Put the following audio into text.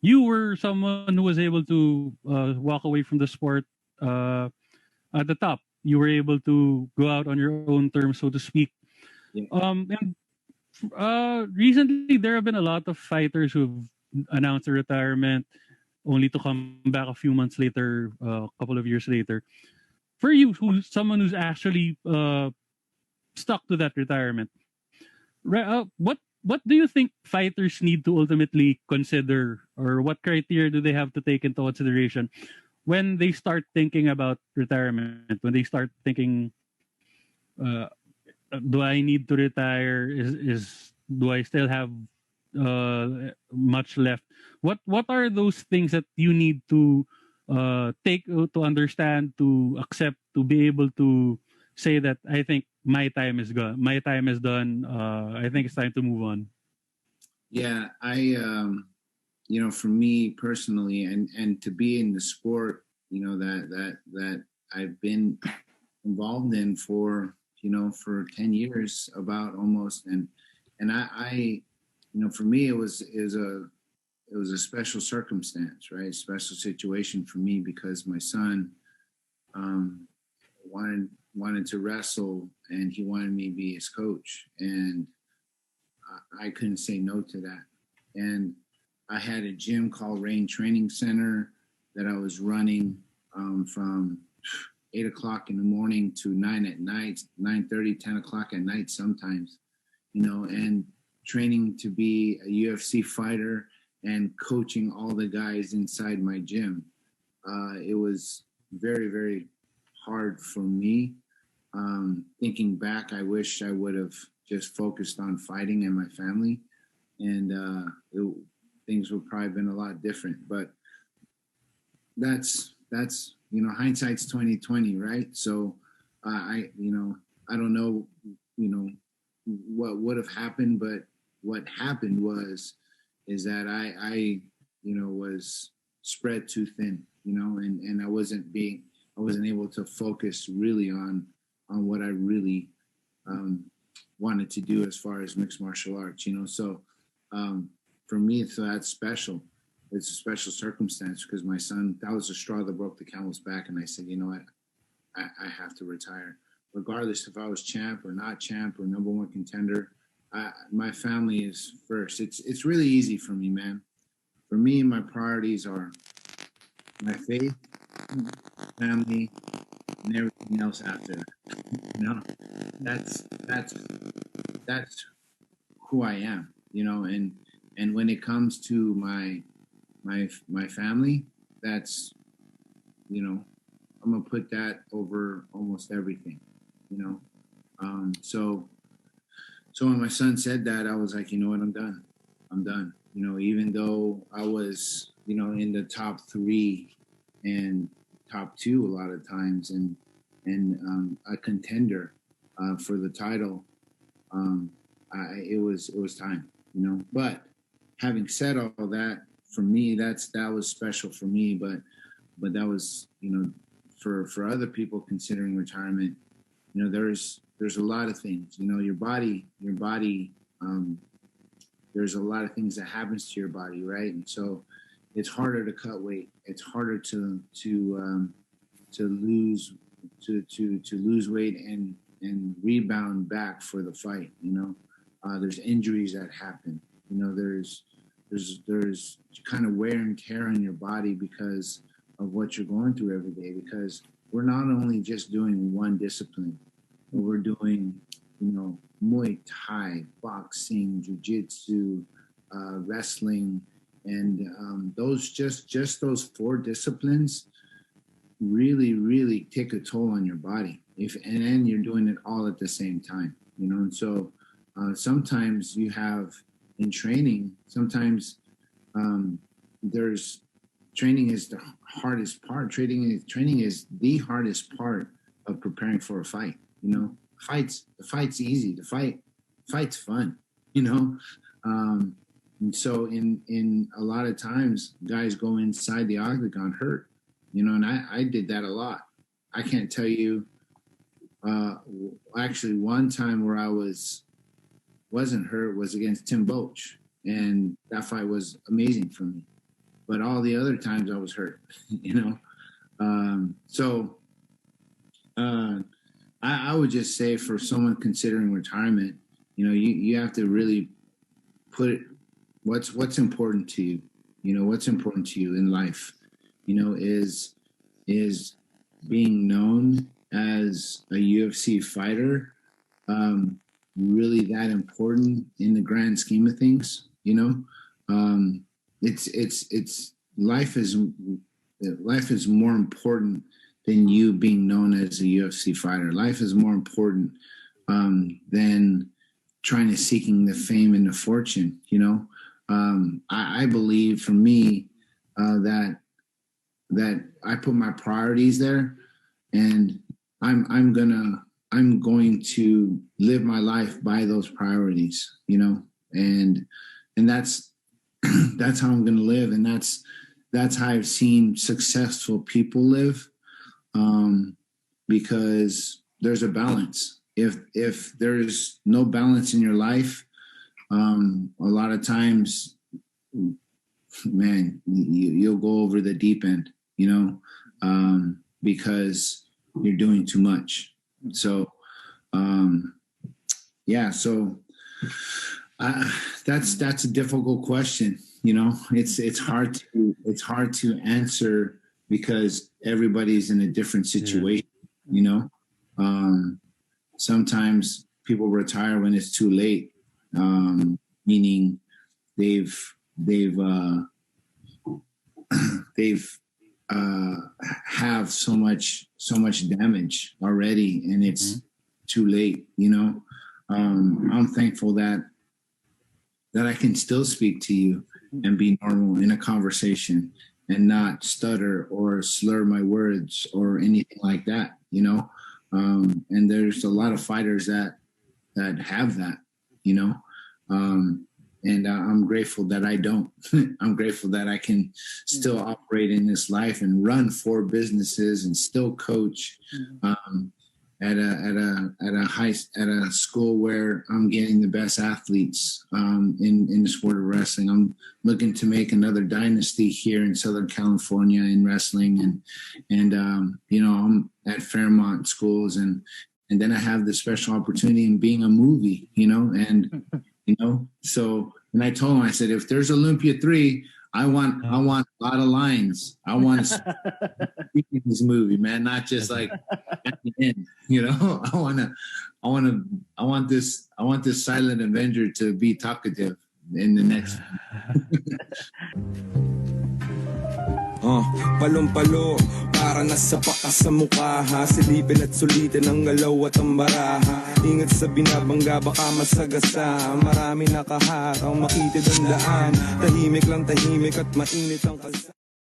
you were someone who was able to walk away from the sport at the top. You were able to go out on your own terms, so to speak. Yeah. And recently, there have been a lot of fighters who've announced their retirement only to come back a few months later, a couple of years later. For you, who's someone who's actually stuck to that retirement, what do you think fighters need to ultimately consider, or what criteria do they have to take into consideration when they start thinking about retirement? When they start thinking, uh, do I need to retire? Is Do I still have much left? What are those things that you need to take to understand, to accept, to be able to say that I think my time is gone, my time is done. I think it's time to move on. Yeah, I for me personally, and to be in the sport, that I've been involved in for for 10 years about almost, and I for me it was a special circumstance, right? Special situation for me because my son um, wanted to wrestle and he wanted me to be his coach, and I couldn't say no to that. And I had a gym called Rain Training Center that I was running from 8 o'clock in the morning to 9 at night, 9:30, 10 o'clock at night sometimes, and training to be a UFC fighter and coaching all the guys inside my gym. It was very, very hard for me. Thinking back, I wish I would have just focused on fighting and my family, and things would probably have been a lot different. But that's hindsight's 2020, right? So I don't know what would have happened, but what happened is that I was spread too thin, and I wasn't able to focus really on what I really wanted to do as far as mixed martial arts, So for me, so that's special. It's a special circumstance because my son, that was the straw that broke the camel's back. And I said, you know what? I have to retire. Regardless if I was champ or not champ or number one contender, my family is first. It's really easy for me, man. For me, my priorities are my faith, family, and everything else after that. That's that's who I am, and when it comes to my family, that's I'm gonna put that over almost everything, you know. So when my son said that, I was like, you know what, I'm done. I'm done. Even though I was, in the top three and top two a lot of times, and a contender for the title, it was time, But having said all that, for me, that was special for me. But that was, for other people considering retirement, there's a lot of things. Your body. There's a lot of things that happens to your body, right? And so it's harder to cut weight. It's harder to lose to lose weight and rebound back for the fight. There's injuries that happen. There's kind of wear and tear on your body because of what you're going through every day. Because we're not only just doing one discipline, but we're doing Muay Thai, boxing, jiu-jitsu, wrestling, and those just those four disciplines really, really take a toll on your body. And then you're doing it all at the same time, And so sometimes you have in training. Sometimes there's training is the hardest part. Training is the hardest part of preparing for a fight. The fight's easy. The fight's fun. And so in a lot of times, guys go inside the octagon hurt. And I did that a lot. I can't tell you. Actually, one time where I wasn't hurt was against Tim Boach, and that fight was amazing for me. but all the other times I was hurt, you know. I would just say for someone considering retirement, you know, you have to really put it, what's important to you. You know, what's important to you in life, you know, is being known as a UFC fighter really that important in the grand scheme of things, you know? It's life is more important than you being known as a UFC fighter. Life is more important than trying to seeking the fame and the fortune, you know? I believe for me that I put my priorities there, and I'm going to live my life by those priorities, you know, and that's that's how I'm going to live, and that's how I've seen successful people live, because there's a balance. If there's no balance in your life, a lot of times, man, you'll go over the deep end, you know, because you're doing too much. So, yeah, so that's a difficult question. You know, it's hard to answer because everybody's in a different situation. You know, sometimes people retire when it's too late, meaning they've have so much damage already, and it's too late. You know, I'm thankful that I can still speak to you and be normal in a conversation and not stutter or slur my words or anything like that. You know, and there's a lot of fighters that have that. You know, and I'm grateful that I don't. I'm grateful that I can still operate in this life and run 4 businesses and still coach at a school where I'm getting the best athletes in the sport of wrestling. I'm looking to make another dynasty here in Southern California in wrestling, and you know, I'm at Fairmont schools, and then I have the special opportunity in being a movie, you know, and you know, so, and I told him, I said, if there's Olympia 3, I want a lot of lines. I want to speak in this movie, man, not just like at the end, you know. I want this silent Avenger to be talkative in the next. Palong-palo, para nasa paka sa mukha ha. Silipin at sulitin ang galaw at ang baraha. Ingat sa binabangga baka masagasa. Marami nakaharaw makitid ang daan. Tahimik lang tahimik at mainit ang kalsada.